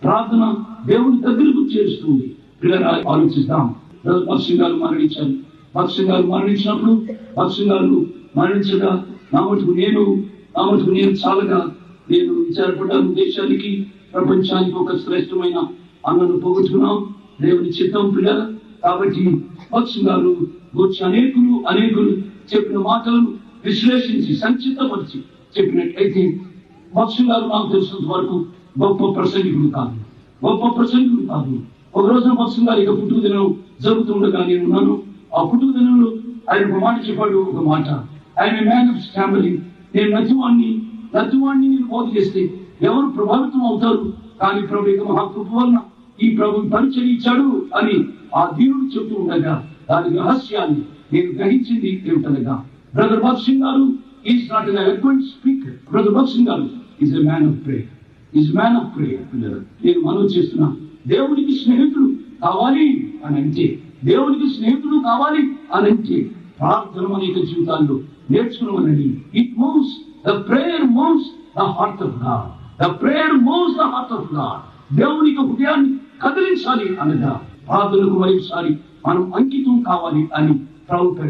ప్రార్థన దేవుని దగ్గరకు చేస్తుంది. పిల్లలు ఆలోచిద్దాం. భక్సింగ్ గారు మరణించారు. భక్సింగ్ గారు మరణించినప్పుడు భక్సింగ్ గారు మరణించగా నా మటుకు నేను చాలగా నేను విచారపడ్డాను. దేశానికి ప్రపంచానికి ఒక శ్రేష్టమైన అన్నను పోగొట్టుకున్నాం. దేవుని చిత్తం పిల్లల. కాబట్టి భక్సింగ్ గారు గురించి అనేకులు చెప్పిన మాటలను విశ్లేషించి సంచితపరిచి చెప్పినట్లయితే భక్సింగ్ గారు నాకు తెలిసినంత వరకు గొప్ప ప్రసంగికుడు కాదు. ఒక రోజున భక్సింగ్ గారి పుట్టుక దినం జరుగుతుండగా నేను ఉన్నాను. ఆ పుట్టుక దినంలో ఆయన ఒక మాట చెప్పాడు. ఒక మాట, ఆయన మ్యాన్ ఆఫ్ ఫ్యామిలీ. నేను నత్యవాణ్ణి నేను బోధ చేస్తే ఎవరు ప్రభావితం అవుతారు? కానీ ప్రభు యొక్క మహాకృప వలన ఈ ప్రభు పరిచయం ఇచ్చాడు అని ఆ దీనుడు చెప్తూ ఉండగా దాని రహస్యాన్ని నేను గ్రహించింది ఏమిటనగా, బ్రదర్ భక్సింగ్ గారు is not an eloquent speaker. Brother భక్సింగ్ గారు is a man of prayer. నేను మనవి చేస్తున్నా, దేవునికి స్నేహితుడు కావాలి అని అంటే ప్రార్థన అనేక జీవితాల్లో నేర్చుకున్నామని. It moves the prayer moves the heart of God. దేవునికి హృదయాన్ని కదిలించాలి అనగా ప్రార్థనకు మరోసారి మనం అంకితం కావాలి అని ప్రభుత్వం